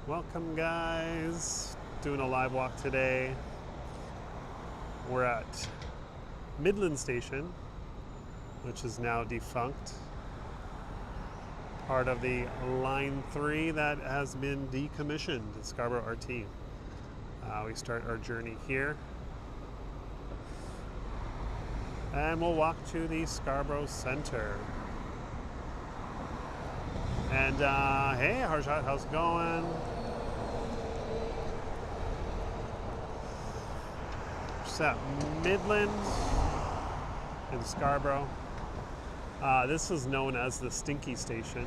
Welcome guys, doing a live walk today. We're at Midland Station, which is now defunct. Part of the Line 3 that has been decommissioned, Scarborough RT. We start our journey here. And we'll walk to the Scarborough Centre. And hey Harshad, how's it going? Just at Midland in Scarborough. This is known as the Stinky Station.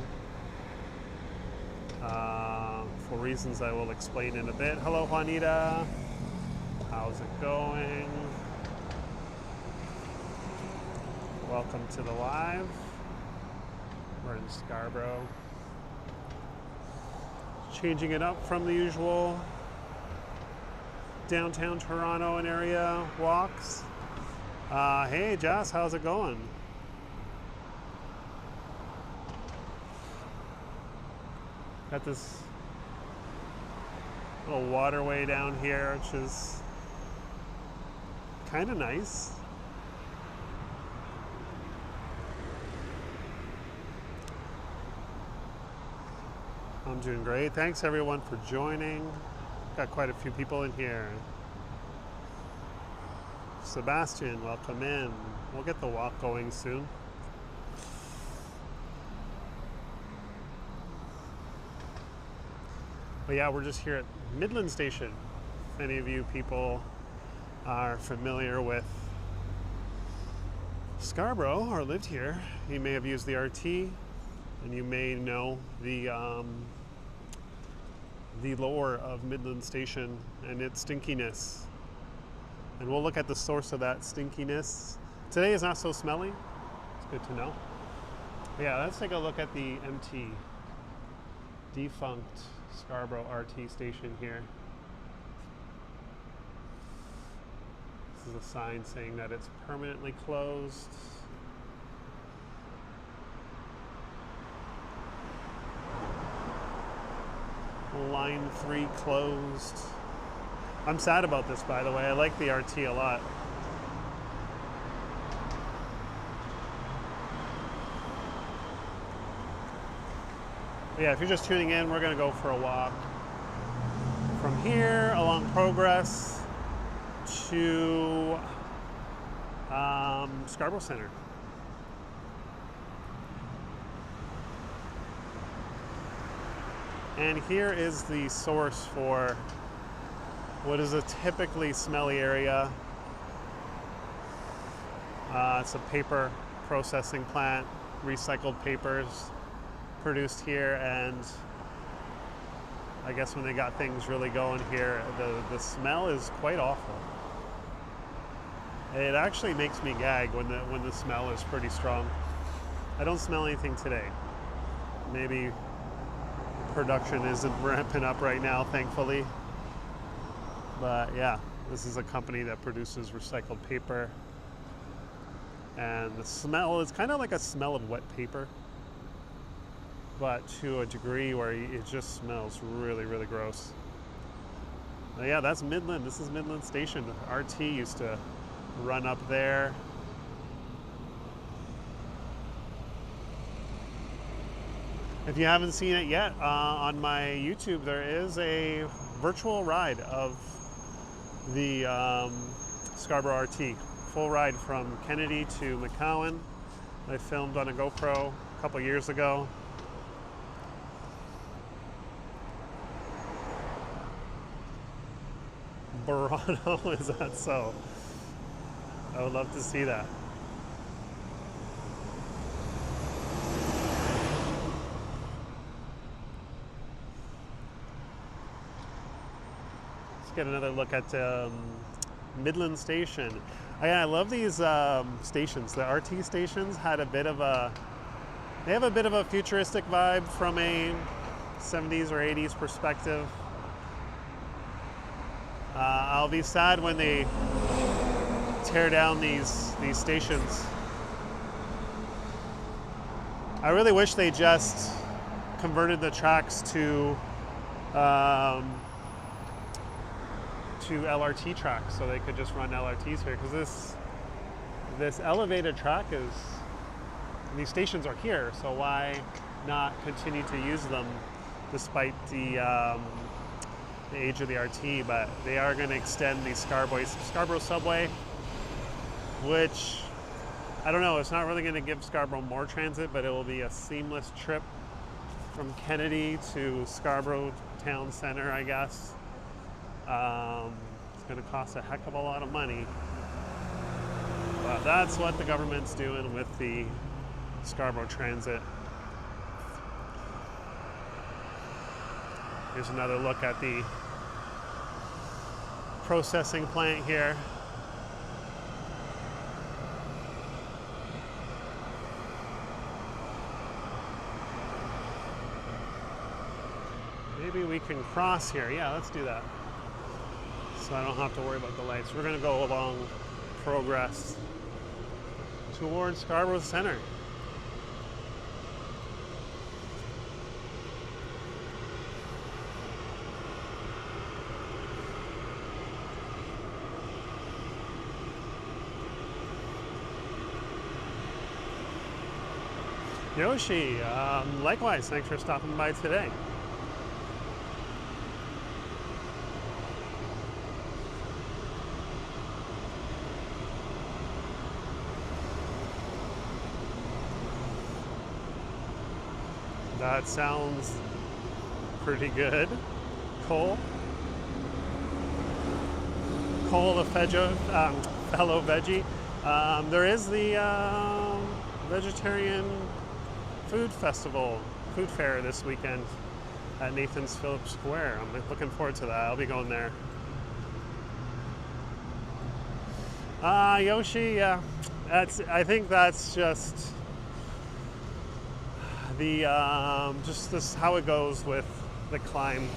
For reasons I will explain in a bit. Hello Juanita, how's it going? Welcome to the live. We're in Scarborough. Changing it up from the usual downtown Toronto and area walks. Hey Jess, how's it going? Got this little waterway down here, which is kind of nice. I'm doing great. Thanks everyone for joining. Got quite a few people in here. Sebastian, welcome in. We'll get the walk going soon. But yeah, we're just here at Midland Station. If any of you people are familiar with Scarborough or lived here, you may have used the RT, and you may know the lore of Midland Station and its stinkiness. And we'll look at the source of that stinkiness. Today is not so smelly. It's good to know. But yeah, let's take a look at the empty, defunct Scarborough RT station here. This is a sign saying that it's permanently closed. Line 3 closed. I'm sad about this, by the way. I like the RT a lot. But yeah, if you're just tuning in, we're gonna go for a walk from here along Progress to Scarborough Centre. And here is the source for what is a typically smelly area. It's a paper processing plant, recycled papers produced here, and I guess when they got things really going here, the smell is quite awful. It actually makes me gag when the smell is pretty strong. I don't smell anything today. Maybe production isn't ramping up right now, thankfully. But yeah, this is a company that produces recycled paper. And the smell is kind of like a smell of wet paper, but to a degree where it just smells really, really gross. But yeah, that's Midland. This is Midland Station. RT used to run up there. If you haven't seen it yet, on my YouTube, there is a virtual ride of the Scarborough RT. Full ride from Kennedy to McCowan. I filmed on a GoPro a couple years ago. Burano, is that so? I would love to see that. Let's get another look at Midland Station. I love these stations. The RT stations had a bit of they have a bit of a futuristic vibe from a 70s or 80s perspective. I'll be sad when they tear down these stations. I really wish they just converted the tracks to um, to LRT tracks, so they could just run LRTs here, because this elevated track is, these stations are here, so why not continue to use them despite the age of the RT? But they are going to extend the Scarborough subway, which, I don't know, it's not really going to give Scarborough more transit, but it will be a seamless trip from Kennedy to Scarborough Town Centre, I guess. It's going to cost a heck of a lot of money, but that's what the government's doing with the Scarborough Transit. Here's another look at the processing plant here. Maybe we can cross here. Yeah, let's do that. So I don't have to worry about the lights. We're going to go along Progress towards Scarborough Centre. Yoshi, likewise, thanks for stopping by today. That sounds pretty good. Cole the fellow veggie. There is the vegetarian food fair this weekend at Nathan's Phillips Square. I'm looking forward to that. I'll be going there. Yoshi, yeah, I think that's just the just this how it goes with the climb.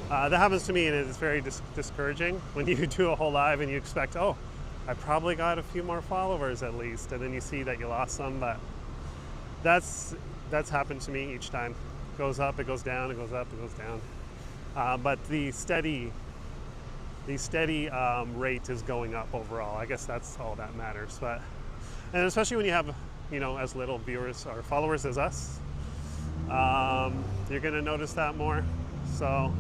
That happens to me, and it's very discouraging when you do a whole live and you expect, oh, I probably got a few more followers at least, and then you see that you lost some. But that's happened to me each time. It goes up, it goes down, it goes up, it goes down. But the steady rate is going up overall. I guess that's all that matters. And especially when you have, as little viewers or followers as us, you're going to notice that more. So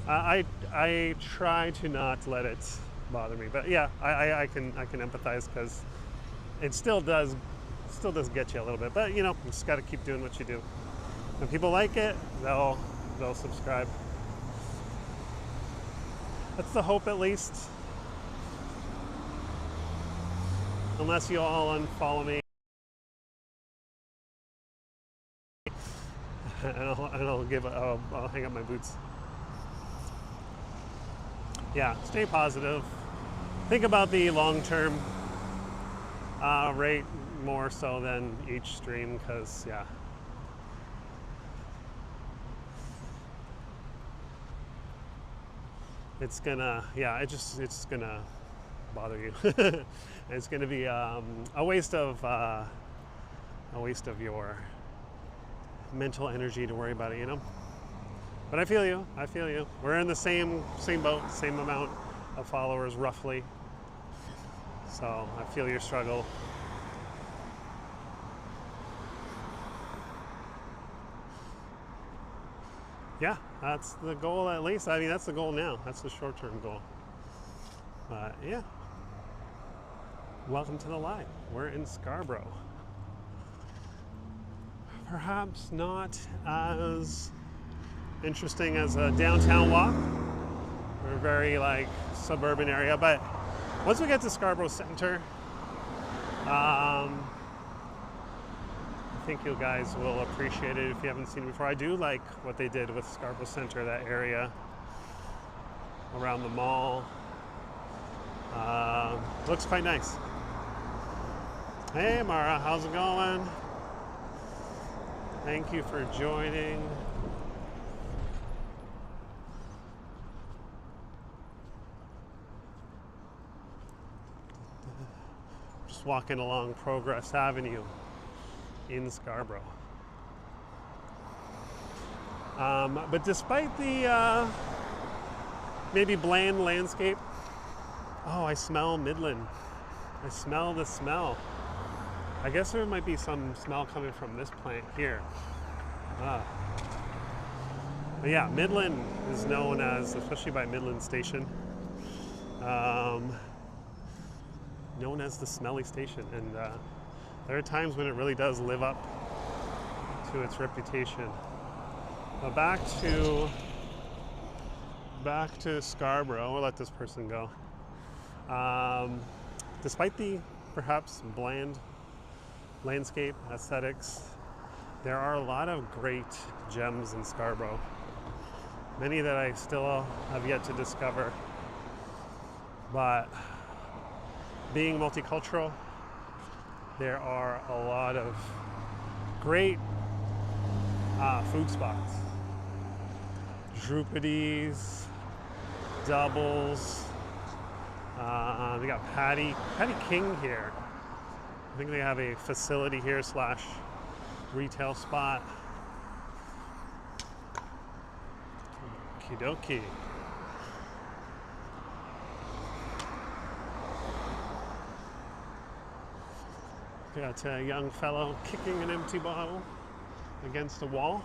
I try to not let it bother me. But yeah, I can empathize, because it still does get you a little bit. But you just got to keep doing what you do. When people like it, they'll subscribe. That's the hope, at least. Unless you all unfollow me, and I'll hang up my boots. Yeah, stay positive. Think about the long-term rate more so than each stream, because yeah. It's gonna bother you. It's gonna be a waste of your mental energy to worry about it, But I feel you. We're in the same boat, same amount of followers roughly. So I feel your struggle. Yeah, that's the goal, at least. I mean, that's the goal now. That's the short-term goal. But yeah. Welcome to the live. We're in Scarborough. Perhaps not as interesting as a downtown walk. We're a very suburban area, but once we get to Scarborough Centre, I think you guys will appreciate it if you haven't seen it before. I do like what they did with Scarborough Centre, that area around the mall. Looks quite nice. Hey Mara, how's it going? Thank you for joining. Just walking along Progress Avenue in Scarborough. But despite the maybe bland landscape, oh, I smell Midland. I smell the smell. I guess there might be some smell coming from this plant here. But yeah, Midland is known as, especially by Midland Station, known as the smelly station. And there are times when it really does live up to its reputation. But back to Scarborough. We'll let this person go. Despite the perhaps bland landscape aesthetics, there are a lot of great gems in Scarborough. Many that I still have yet to discover. But being multicultural, there are a lot of great food spots. Drupides, doubles. They got Patty King here. I think they have a facility here / retail spot. Okie dokie. Got a young fellow kicking an empty bottle against a wall.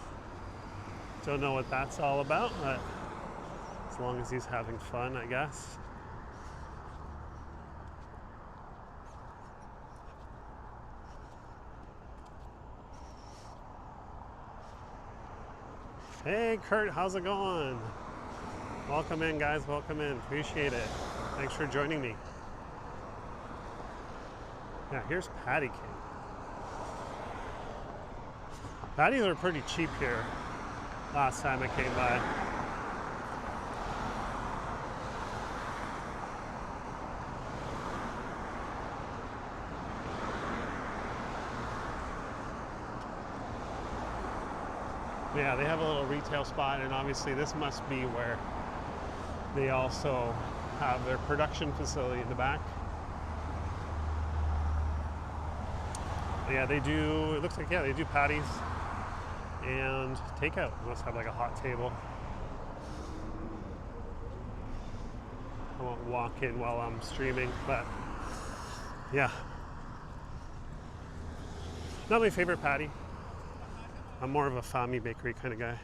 Don't know what that's all about, but as long as he's having fun, I guess. Hey Kurt, how's it going? Welcome in, guys, welcome in. Appreciate it. Thanks for joining me. Yeah, here's Patty King. Patties are pretty cheap here last time I came by. Yeah, they have a little retail spot, and obviously this must be where they also have their production facility in the back. Yeah, they do, it looks like, yeah, they do patties and takeout. They must have like a hot table. I won't walk in while I'm streaming, but yeah. Not my favorite patty. I'm more of a Fami bakery kind of guy.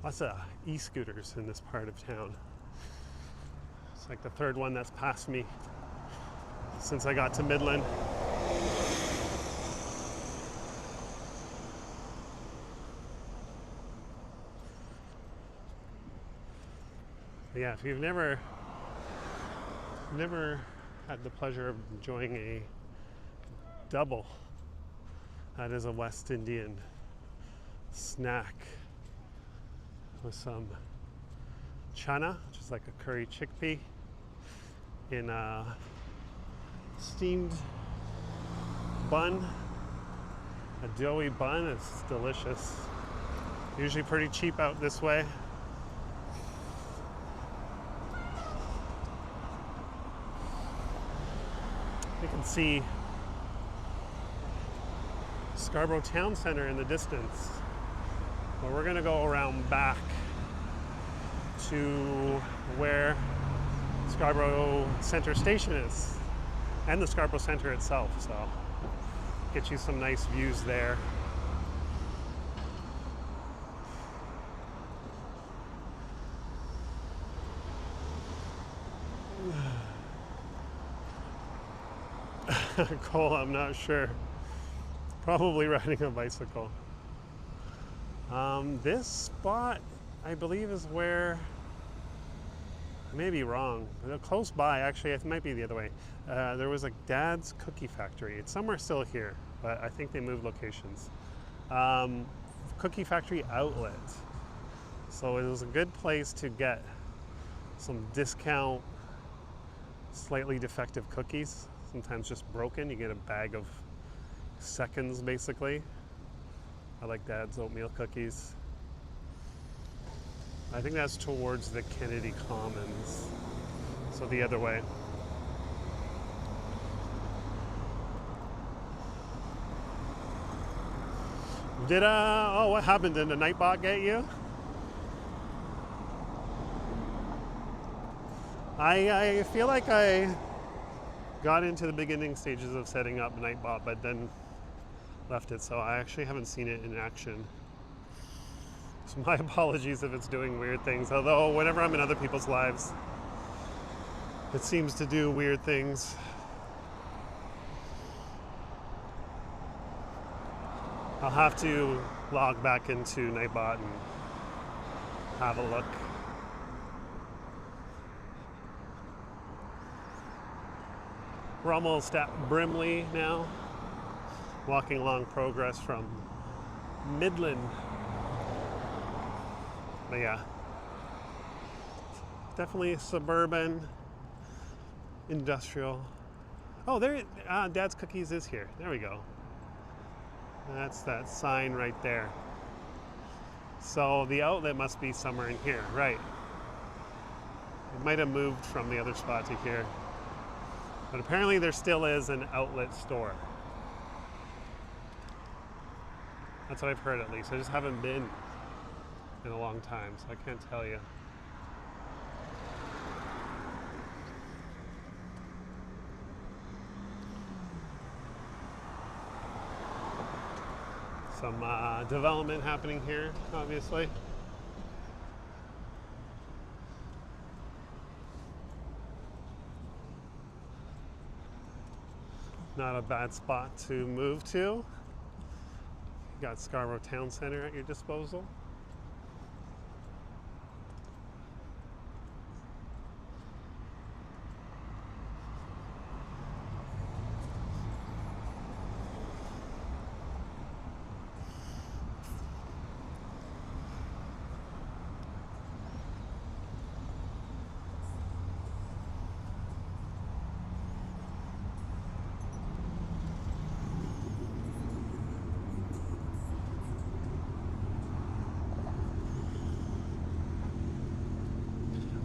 Lots of e-scooters in this part of town. It's like the third one that's passed me since I got to Midland. But yeah, if you've never had the pleasure of enjoying a double, that is a West Indian snack with some chana, which is like a curry chickpea, in a steamed bun, a doughy bun. It's delicious. Usually pretty cheap out this way. You can see Scarborough Town Centre in the distance. But we're gonna go around back to where Scarborough Centre Station is, and the Scarborough Centre itself, so get you some nice views there. Cole, I'm not sure. Probably riding a bicycle. This spot, I believe, is where, I may be wrong, but close by, actually, it might be the other way. There was a Dad's Cookie Factory. It's somewhere still here, but I think they moved locations. Cookie Factory outlet. So it was a good place to get some discount, slightly defective cookies. Sometimes just broken. You get a bag of seconds, basically. I like Dad's oatmeal cookies. I think that's towards the Kennedy Commons. So the other way. Oh, what happened? Did the Nightbot get you? I feel like I got into the beginning stages of setting up Nightbot, but then left it, so I actually haven't seen it in action. So my apologies if it's doing weird things, although whenever I'm in other people's lives, it seems to do weird things. I'll have to log back into Nightbot and have a look. We're almost at Brimley now, walking along Progress from Midland. But yeah, definitely suburban, industrial. Oh, there, Dad's Cookies is here. There we go. That's that sign right there. So the outlet must be somewhere in here, right? It might have moved from the other spot to here. But apparently there still is an outlet store. That's what I've heard at least. I just haven't been in a long time, so I can't tell you. Some development happening here, obviously. Not a bad spot to move to. You got Scarborough Town Centre at your disposal.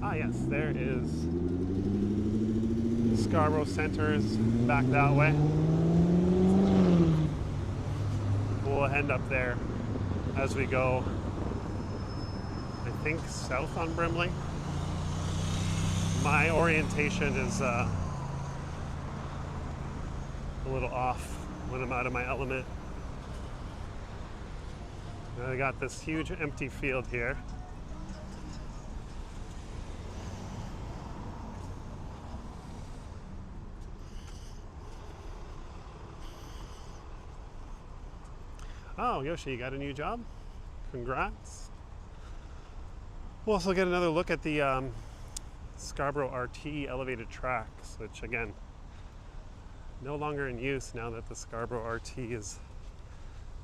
Ah yes, there is Scarborough Centre is back that way. We'll end up there as we go, I think, south on Brimley. My orientation is a little off when I'm out of my element. I got this huge empty field here. Oh, Yoshi, you got a new job? Congrats. We'll also get another look at the Scarborough RT elevated tracks, which again, no longer in use now that the Scarborough RT has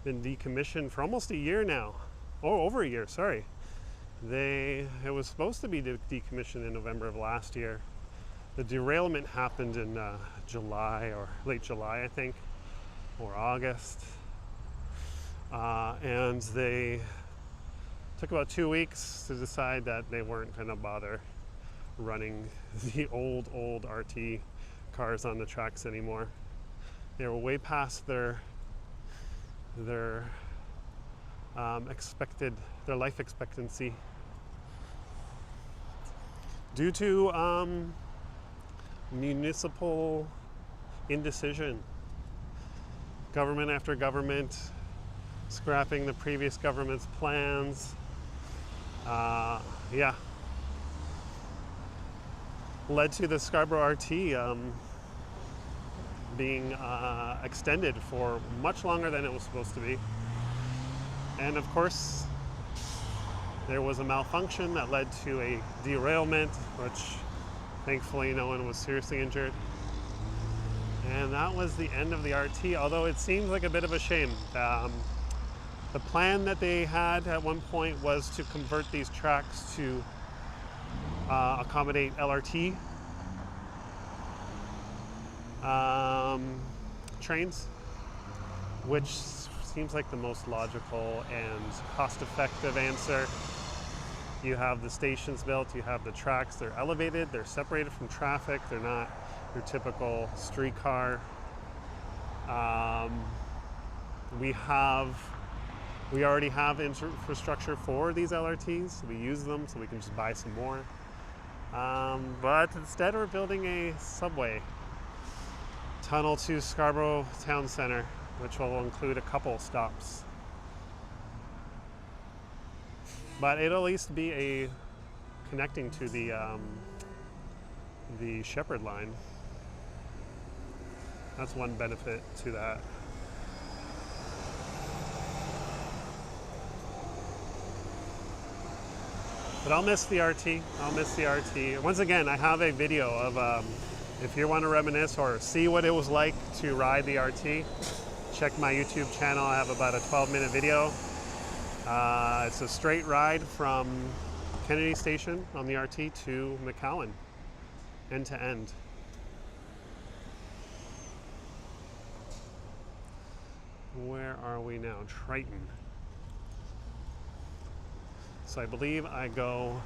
been decommissioned for almost a year now. Oh, over a year, sorry. It was supposed to be decommissioned in November of last year. The derailment happened in July, or late July, I think, or August. And they took about 2 weeks to decide that they weren't going to bother running the old RT cars on the tracks anymore. They were way past their life expectancy due to municipal indecision. Government after government scrapping the previous government's plans. Yeah. Led to the Scarborough RT being extended for much longer than it was supposed to be. And of course, there was a malfunction that led to a derailment, which thankfully no one was seriously injured. And that was the end of the RT, although it seems like a bit of a shame. The plan that they had at one point was to convert these tracks to accommodate LRT trains, which seems like the most logical and cost-effective answer. you have the stations built, you have the tracks, they're elevated, they're separated from traffic, they're not your typical streetcar. We already have infrastructure for these LRTs. We use them so we can just buy some more. But instead we're building a subway tunnel to Scarborough Town Centre, which will include a couple stops. But it'll at least be a connecting to the Shepherd line. That's one benefit to that. But I'll miss the RT. I'll miss the RT. Once again, I have a video of if you want to reminisce or see what it was like to ride the RT, check my YouTube channel. I have about a 12-minute video. It's a straight ride from Kennedy Station on the RT to McCowan, end to end. Where are we now? Triton. So I believe I go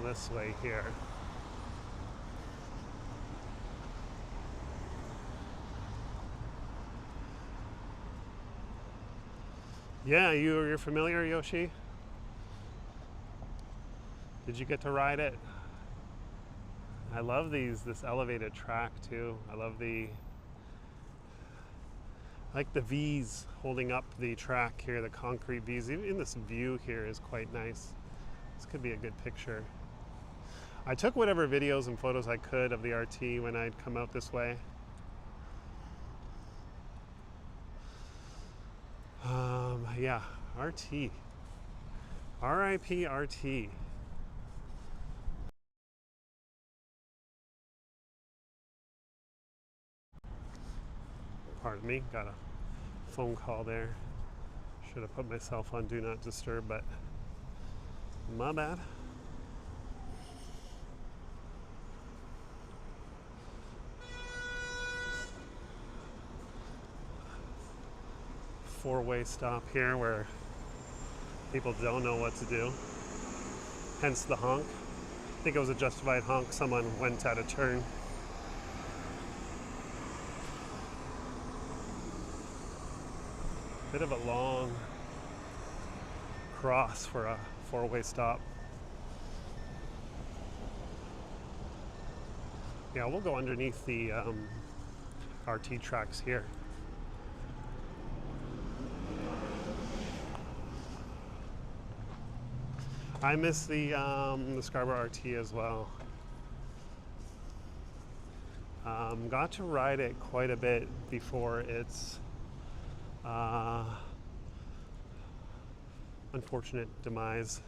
this way here. Yeah, you're familiar, Yoshi? Did you get to ride it? I love this elevated track too. I like the V's holding up the track here, the concrete V's. Even this view here is quite nice. This could be a good picture. I took whatever videos and photos I could of the RT when I'd come out this way. Yeah, RT. RIP RT. Pardon me, got a phone call there. Should have put myself on Do Not Disturb, but my bad. Four-way stop here where people don't know what to do. Hence the honk. I think it was a justified honk. Someone went out of turn. Bit of a long cross for a four-way stop. Yeah, we'll go underneath the RT tracks here. I miss the Scarborough RT as well. Got to ride it quite a bit before its unfortunate demise.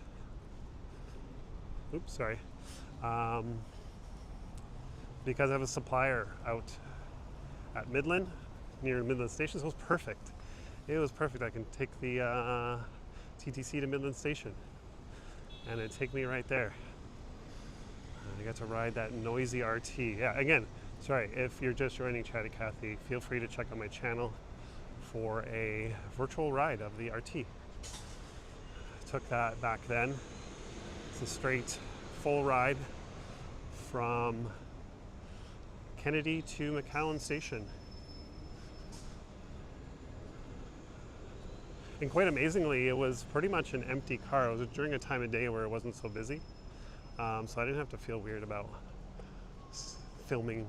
Oops, sorry. Because I have a supplier out at Midland, near Midland Station, so it was perfect. It was perfect. I can take the TTC to Midland Station, and it'd take me right there. I got to ride that noisy RT. Yeah, again, sorry, if you're just joining Chatty Cathy, feel free to check out my channel for a virtual ride of the RT. I took that back then. It's a straight full ride from Kennedy to McCowan Station. And quite amazingly, it was pretty much an empty car. It was during a time of day where it wasn't so busy. So I didn't have to feel weird about filming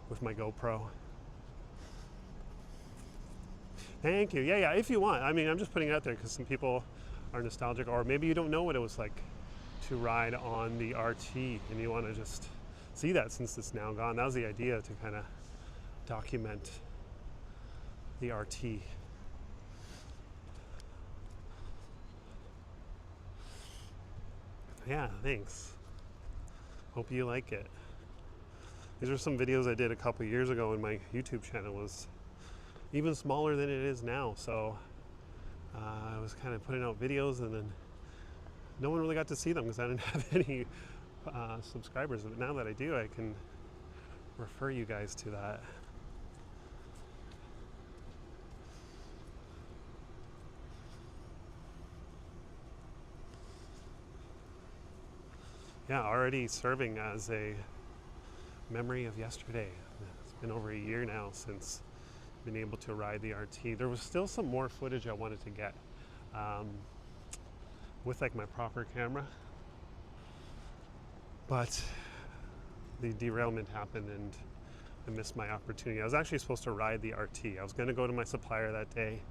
with my GoPro. Thank you. Yeah, if you want. I mean, I'm just putting it out there because some people are nostalgic, or maybe you don't know what it was like to ride on the RT and you want to just see that since it's now gone. That was the idea, to kind of document the RT. Yeah, thanks. Hope you like it. These are some videos I did a couple years ago when my YouTube channel was even smaller than it is now. So I was kind of putting out videos and then no one really got to see them because I didn't have any subscribers. But now that I do, I can refer you guys to that. Yeah, already serving as a memory of yesterday. It's been over a year now since I've been able to ride the RT. There was still some more footage I wanted to get with like my proper camera, but the derailment happened and I missed my opportunity. I was actually supposed to ride the RT. I was going to go to my supplier that day.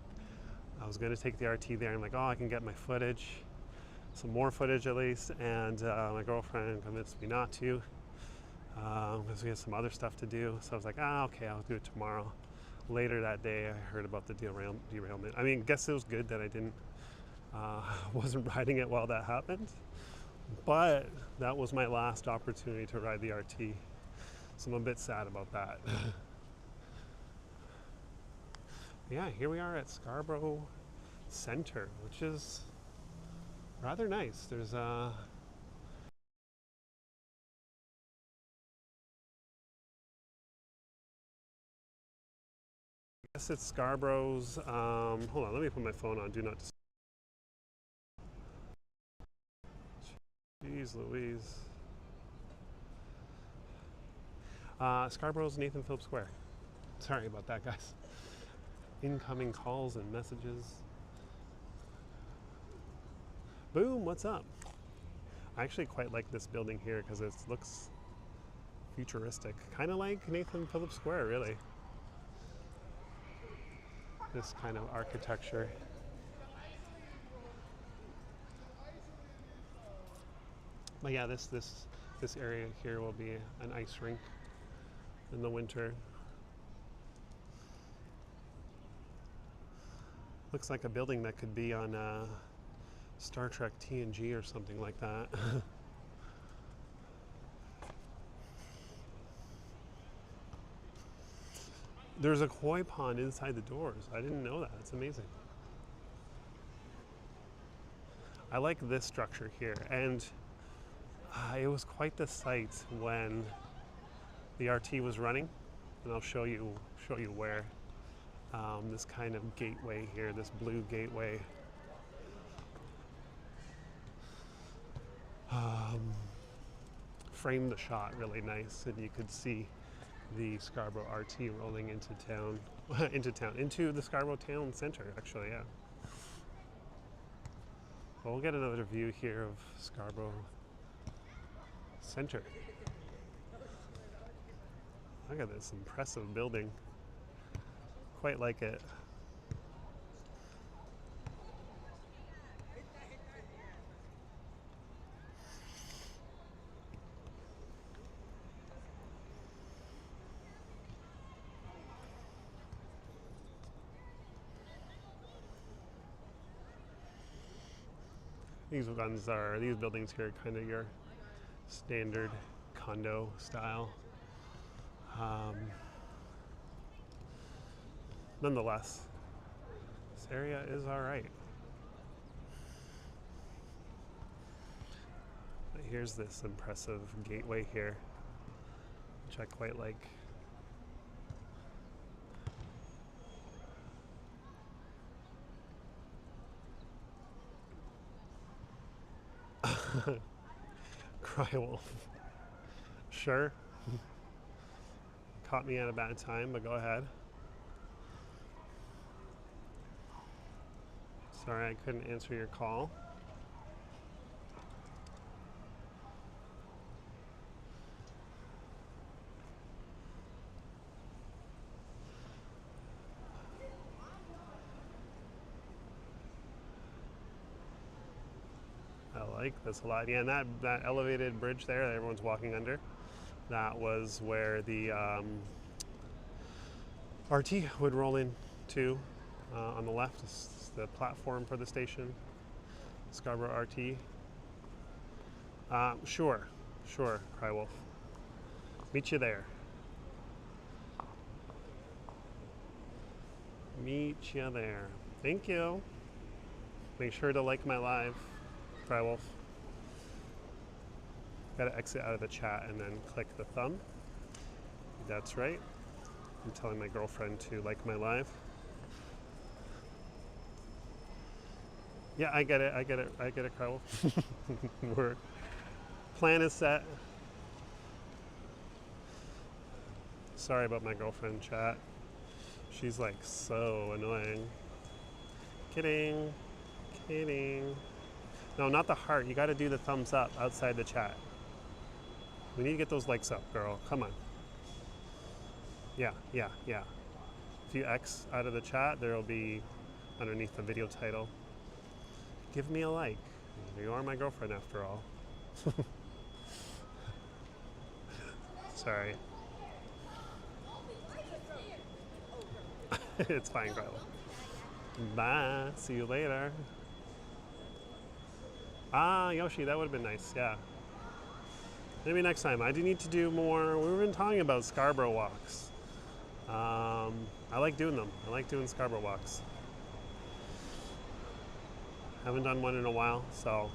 I was going to take the RT there and like, oh, I can get my footage, some more footage at least, and my girlfriend convinced me not to because we had some other stuff to do. So I was like, okay, I'll do it tomorrow. Later that day, I heard about the derailment. I mean, I guess it was good that I wasn't riding it while that happened, but that was my last opportunity to ride the RT. So I'm a bit sad about that. Yeah, here we are at Scarborough Centre, which is rather nice. There's I guess it's Scarborough's, hold on, let me put my phone on, do not disturb. Jeez Louise. Scarborough's Nathan Phillips Square. Sorry about that, guys. Incoming calls and messages. Boom, what's up? I actually quite like this building here because it looks futuristic. Kind of like Nathan Phillips Square, really. This kind of architecture. But yeah, this area here will be an ice rink in the winter. Looks like a building that could be on Star Trek TNG or something like that. There's a koi pond inside the doors. I didn't know that. That's amazing. I like this structure here, and it was quite the sight when the RT was running, and I'll show you where. This kind of gateway here, this blue gateway. Framed the shot really nice, and you could see the Scarborough RT rolling into town, into the Scarborough Town Centre, actually, yeah. Well, we'll get another view here of Scarborough Centre. Look at this impressive building. Quite like it. These buildings here are kind of your standard condo style. Nonetheless, this area is all right. But here's this impressive gateway here, which I quite like. Cry wolf. Sure. Caught me at a bad time, but go ahead. Sorry, I couldn't answer your call. I like this a lot. Yeah, and that elevated bridge there that everyone's walking under, that was where the RT would roll into. On the left is the platform for the station, Scarborough RT. Sure, Crywolf. Meet you there. Meet you there. Thank you. Make sure to like my live, Crywolf. Gotta exit out of the chat and then click the thumb. That's right. I'm telling my girlfriend to like my live. Yeah, I get it, Crywolf. Plan is set. Sorry about my girlfriend, chat. She's like so annoying. Kidding. Kidding. No, not the heart. You got to do the thumbs up outside the chat. We need to get those likes up, girl. Come on. Yeah. If you X out of the chat, there will be underneath the video title. Give me a like. You are my girlfriend after all. Sorry. It's fine, girl. Bye. See you later. Ah, Yoshi, that would have been nice. Yeah. Maybe next time. I do need to do more. We've been talking about Scarborough walks. I like doing them. I like doing Scarborough walks. Haven't done one in a while, so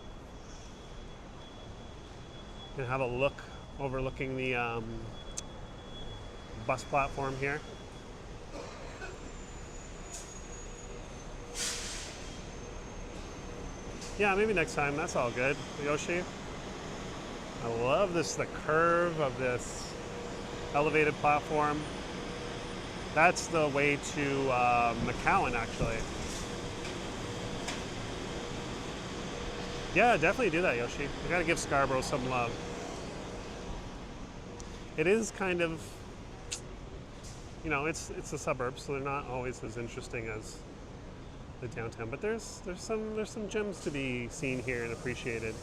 gonna have a look overlooking the bus platform here. Yeah, maybe next time. That's all good. Yoshi. I love this, the curve of this elevated platform. That's the way to McCowan, actually. Yeah, definitely do that, Yoshi. We gotta give Scarborough some love. It is kind of, you know, it's the suburbs, so they're not always as interesting as the downtown. But there's some gems to be seen here and appreciated.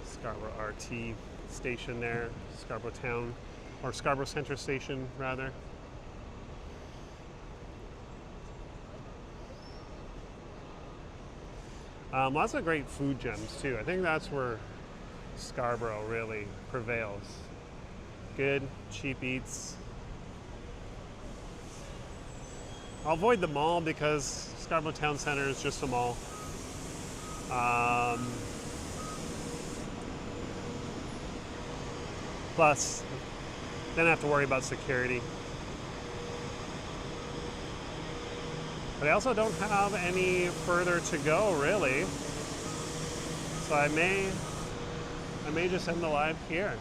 Scarborough RT station there, Scarborough Town, or Scarborough Centre Station rather. Lots of great food gems too. I think that's where Scarborough really prevails. Good, cheap eats. I'll avoid the mall because Scarborough Town Centre is just a mall. Plus, then I have to worry about security. But I also don't have any further to go, really. So I may just end the live here.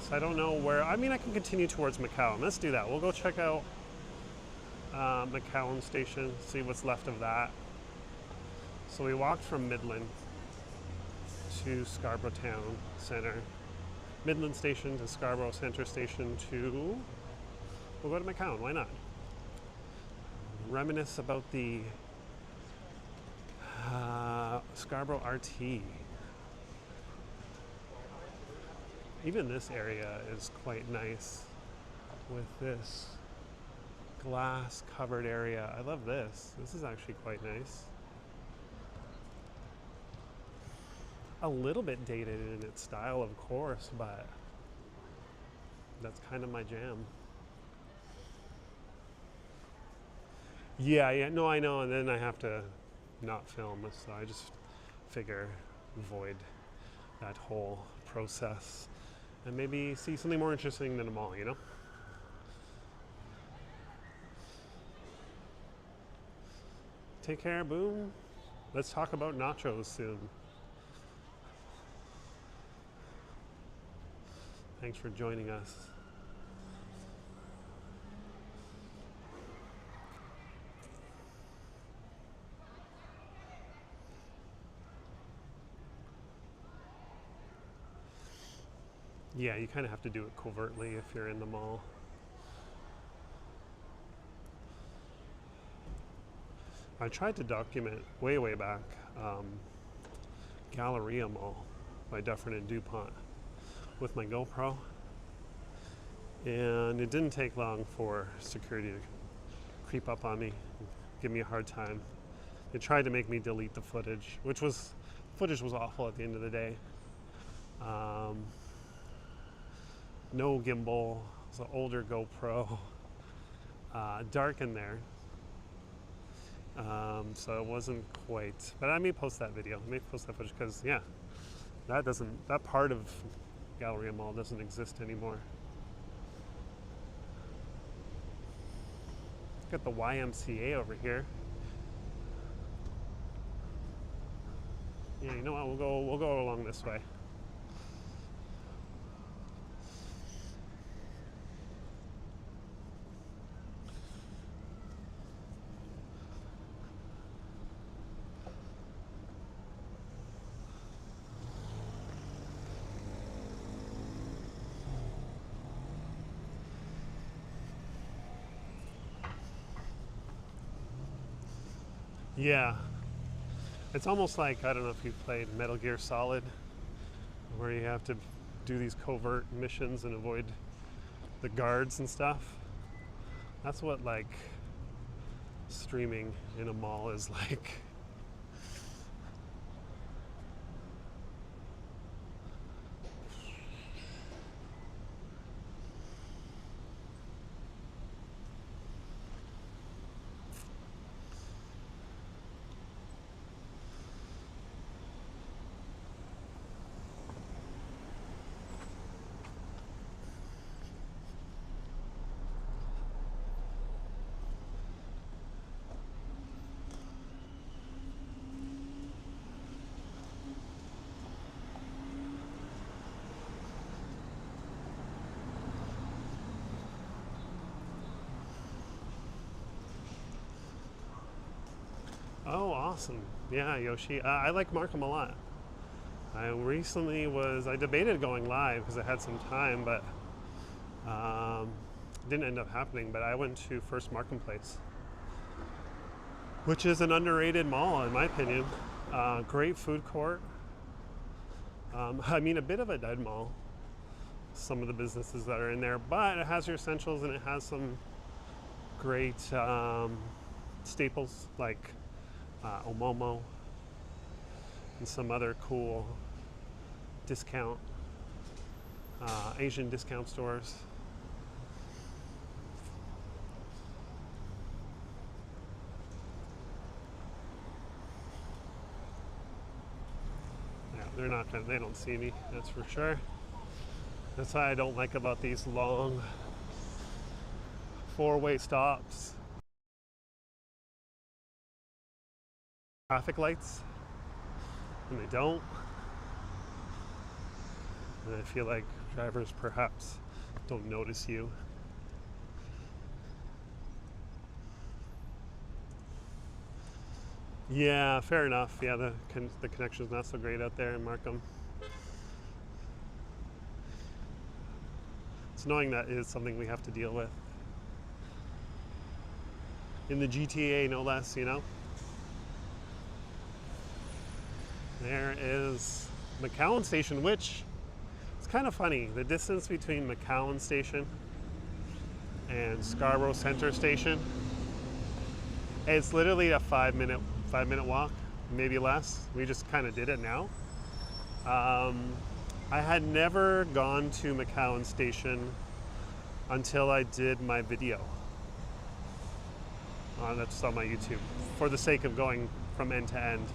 So I don't know where. I mean, I can continue towards McCowan. Let's do that. We'll go check out McCowan Station, see what's left of that. So we walked from Midland to Scarborough Town Centre. Midland Station to Scarborough Centre Station to, we'll go to McCowan, why not? Reminisce about the Scarborough RT. Even this area is quite nice with this glass covered area. I love this. This is actually quite nice. A little bit dated in its style, of course, but that's kind of my jam. Yeah, no, I know, and then I have to not film, so I just figure avoid that whole process and maybe see something more interesting than a mall, you know? Take care, boom. Let's talk about nachos soon. Thanks for joining us. Yeah, you kind of have to do it covertly if you're in the mall. I tried to document way back Galleria Mall by Dufferin and DuPont with my GoPro, and it didn't take long for security to creep up on me, give me a hard time. They tried to make me delete the footage, footage was awful at the end of the day. No gimbal, it's an older GoPro, dark in there, so it wasn't quite. But I may post that video, I may post that footage because yeah, that part of Galleria Mall doesn't exist anymore. Got the YMCA over here. Yeah, you know what? We'll go along this way. Yeah. It's almost like, I don't know if you've played Metal Gear Solid, where you have to do these covert missions and avoid the guards and stuff. That's what like streaming in a mall is like. Oh, awesome. Yeah, Yoshi. I like Markham a lot. I debated going live because I had some time, but didn't end up happening. But I went to First Markham Place, which is an underrated mall in my opinion. Great food court. I mean, a bit of a dead mall, some of the businesses that are in there, but it has your essentials and it has some great staples like Omomo and some other cool discount Asian discount stores. Yeah, they don't see me, that's for sure. That's what I don't like about these long four-way stops. Traffic lights, and they don't. And I feel like drivers perhaps don't notice you. Yeah, fair enough. Yeah, the connection's not so great out there in Markham. It's annoying that is something we have to deal with. In the GTA, no less, you know? There is McCowan Station, which it's kind of funny. The distance between McCowan Station and Scarborough Centre Station, it's literally a 5-minute walk, maybe less. We just kind of did it now. I had never gone to McCowan Station until I did my video. That's on my YouTube, for the sake of going from end to end.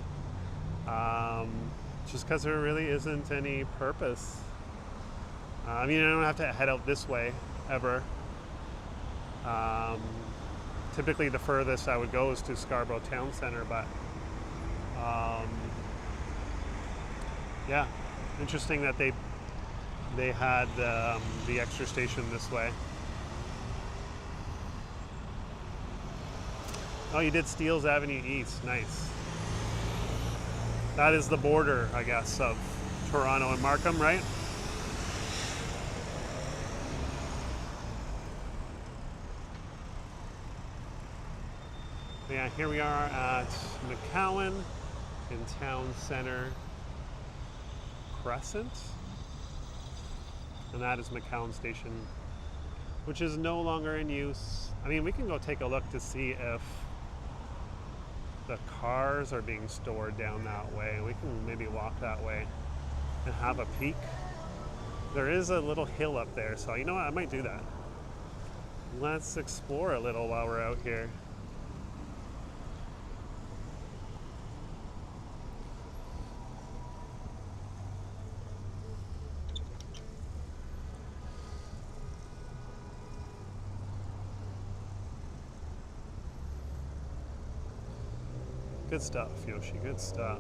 Just because there really isn't any purpose. I mean, I don't have to head out this way ever. Typically the furthest I would go is to Scarborough Town Centre, but yeah, interesting that they had the extra station this way. Oh, you did Steeles Avenue East, nice. That is the border, I guess, of Toronto and Markham, right? Yeah, here we are at McCowan in Town Centre Crescent. And that is McCowan Station, which is no longer in use. I mean, we can go take a look to see if the cars are being stored down that way. We can maybe walk that way and have a peek. There is a little hill up there, so you know what, I might do that. Let's explore a little while we're out here. Good stuff, Yoshi, good stuff.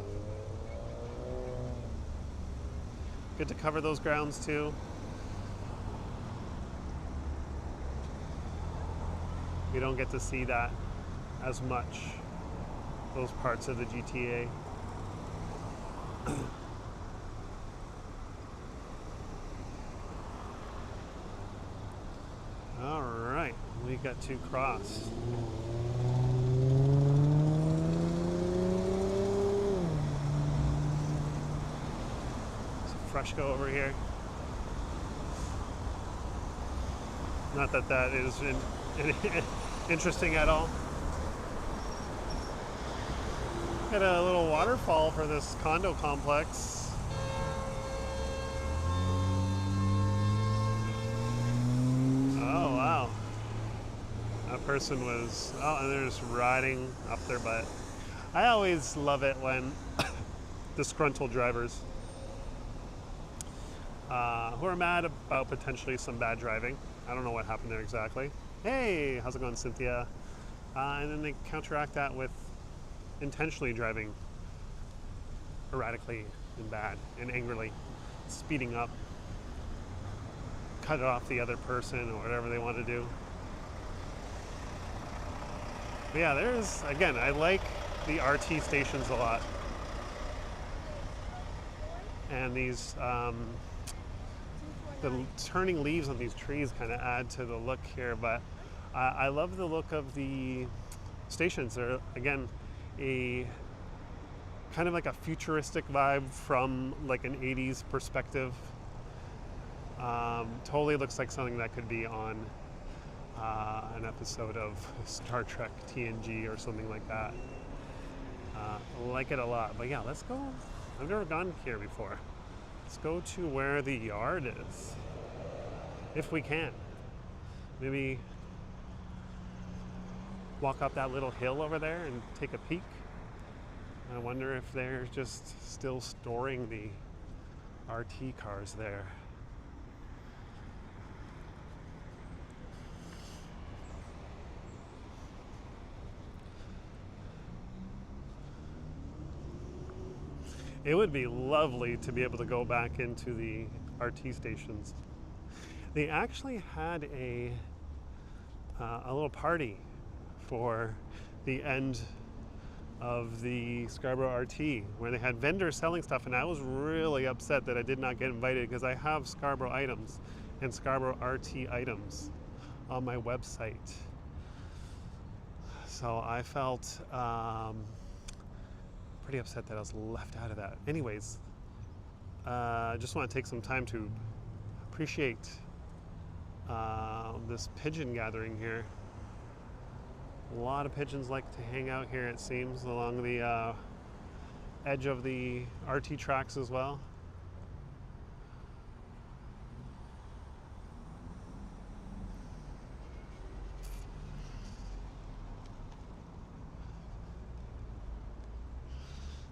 Good to cover those grounds too. We don't get to see that as much, those parts of the GTA. All right, we got to cross. Fresh go over here. Not that that is interesting at all. Got a little waterfall for this condo complex. Oh wow. That person was, oh, and they're just riding up their butt. I always love it when disgruntled drivers who are mad about potentially some bad driving. I don't know what happened there exactly. Hey, how's it going, Cynthia? And then they counteract that with intentionally driving erratically and bad and angrily, speeding up, cut off the other person or whatever they want to do. But yeah, there's, again, I like the RT stations a lot. And these, the turning leaves on these trees kind of add to the look here, but I love the look of the stations. They're, again, a kind of like a futuristic vibe from like an 80s perspective. Totally looks like something that could be on an episode of Star Trek TNG or something like that. I like it a lot, but yeah, let's go. I've never gone here before. Let's go to where the yard is, if we can. Maybe walk up that little hill over there and take a peek. I wonder if they're just still storing the RT cars there. It would be lovely to be able to go back into the RT stations. They actually had a little party for the end of the Scarborough RT where they had vendors selling stuff, and I was really upset that I did not get invited because I have Scarborough items and Scarborough RT items on my website. So I felt pretty upset that I was left out of that. Anyways, I just want to take some time to appreciate this pigeon gathering here. A lot of pigeons like to hang out here, it seems, along the edge of the RT tracks as well.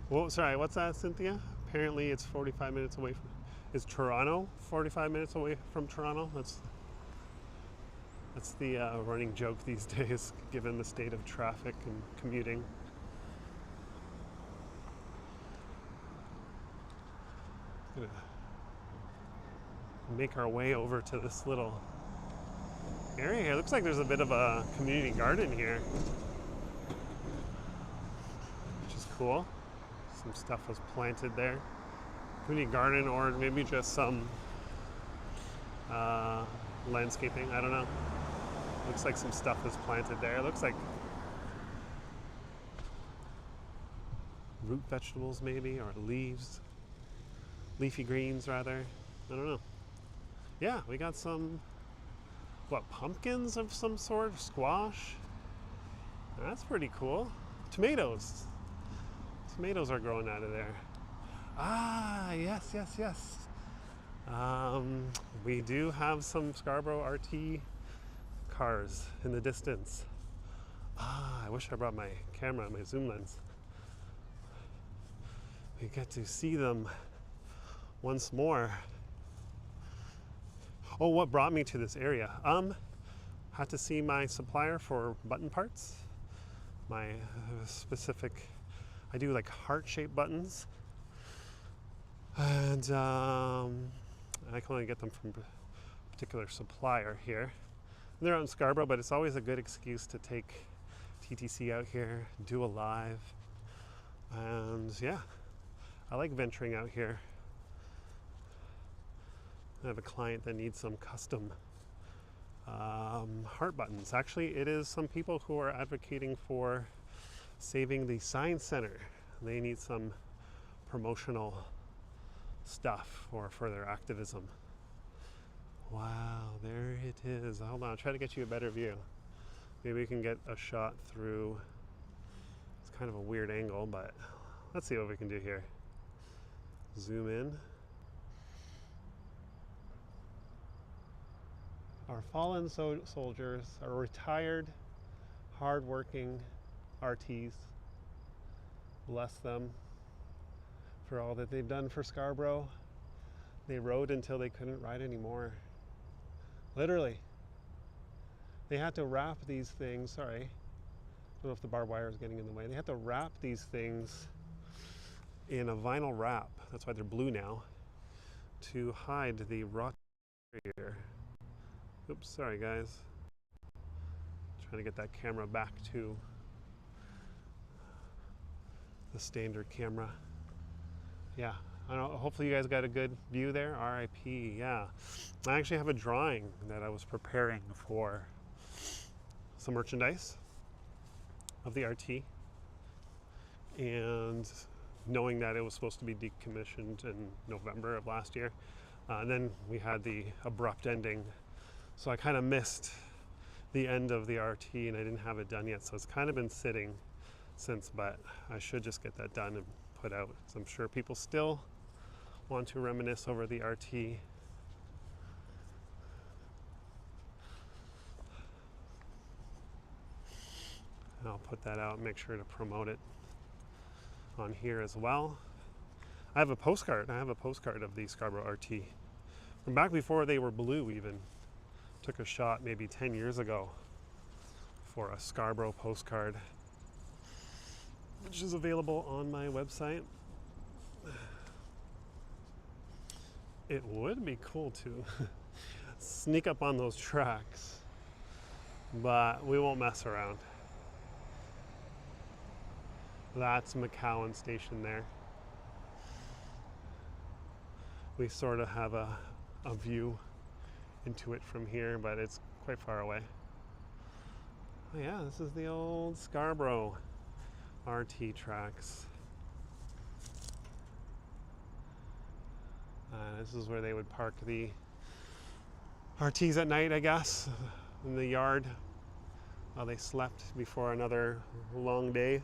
Well, sorry, what's that, Cynthia? Apparently it's 45 minutes away from... Is Toronto 45 minutes away from Toronto? That's the running joke these days, given the state of traffic and commuting. Gonna make our way over to this little area here. Looks like there's a bit of a community garden here, which is cool. Some stuff was planted there. Community garden, or maybe just some landscaping, I don't know. Looks like some stuff was planted there. It looks like root vegetables maybe, or leaves. Leafy greens rather. I don't know. Yeah, we got some, what, pumpkins of some sort? Squash? That's pretty cool. Tomatoes. Tomatoes are growing out of there. Ah, yes, yes, yes. We do have some Scarborough RT cars in the distance. Ah, I wish I brought my camera, my zoom lens. We get to see them once more. Oh, what brought me to this area? Had to see my supplier for button parts. My specific I do like heart-shaped buttons, and I can only get them from a particular supplier here. And they're out in Scarborough, but it's always a good excuse to take TTC out here, do a live, and yeah, I like venturing out here. I have a client that needs some custom heart buttons. Actually, it is some people who are advocating for saving the Science Center. They need some promotional stuff for further activism. Wow, there it is. Hold on, I'll try to get you a better view. Maybe we can get a shot through. It's kind of a weird angle, but let's see what we can do here. Zoom in. Our fallen soldiers are retired, hard-working RTs. Bless them for all that they've done for Scarborough. They rode until they couldn't ride anymore. Literally. They had to wrap these things, sorry, I don't know if the barbed wire is getting in the way. They had to wrap these things in a vinyl wrap, that's why they're blue now, to hide the rock here. Oops, sorry guys. Trying to get that camera back to the standard camera. Yeah, I don't know, hopefully you guys got a good view there. RIP, yeah. I actually have a drawing that I was preparing for some merchandise of the RT, and knowing that it was supposed to be decommissioned in November of last year, and then we had the abrupt ending, so I kind of missed the end of the RT and I didn't have it done yet, so it's kind of been sitting since, but I should just get that done and put out. So I'm sure people still want to reminisce over the RT. I'll put that out and make sure to promote it on here as well. I have a postcard. I have a postcard of the Scarborough RT from back before they were blue even. Took a shot maybe 10 years ago for a Scarborough postcard, which is available on my website. It would be cool to sneak up on those tracks, but we won't mess around. That's Midland Station there. We sort of have a view into it from here, but it's quite far away. Oh yeah, this is the old Scarborough RT tracks. This is where they would park the RTs at night, I guess, in the yard while they slept before another long day.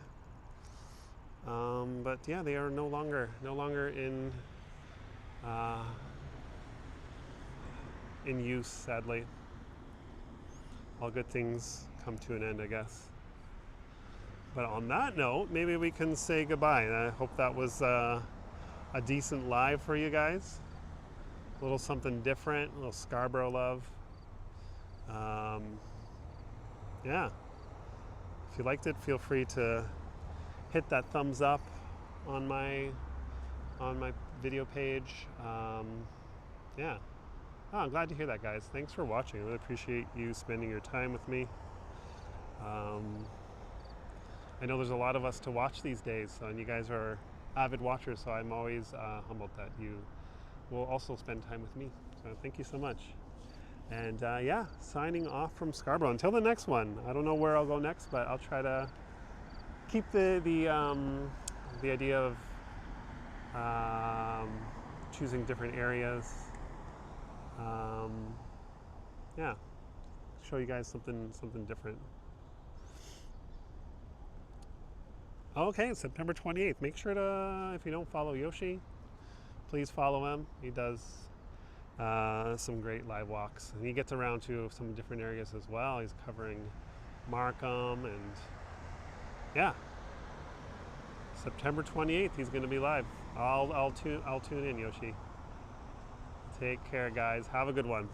But yeah, they are no longer in use, sadly. All good things come to an end, I guess. But on that note, maybe we can say goodbye. I hope that was a decent live for you guys. A little something different, a little Scarborough love. Yeah. If you liked it, feel free to hit that thumbs up on my video page. Yeah. Oh, I'm glad to hear that, guys. Thanks for watching. I really appreciate you spending your time with me. I know there's a lot of us to watch these days, and you guys are avid watchers, so I'm always humbled that you will also spend time with me. So thank you so much. And yeah, signing off from Scarborough. Until the next one. I don't know where I'll go next, but I'll try to keep the idea of choosing different areas. Yeah, show you guys something different. Okay, September 28th. Make sure to, if you don't follow Yoshi, please follow him. He does some great live walks, and he gets around to some different areas as well. He's covering Markham, and yeah, September 28th he's going to be live. I'll tune in, Yoshi. Take care, guys. Have a good one.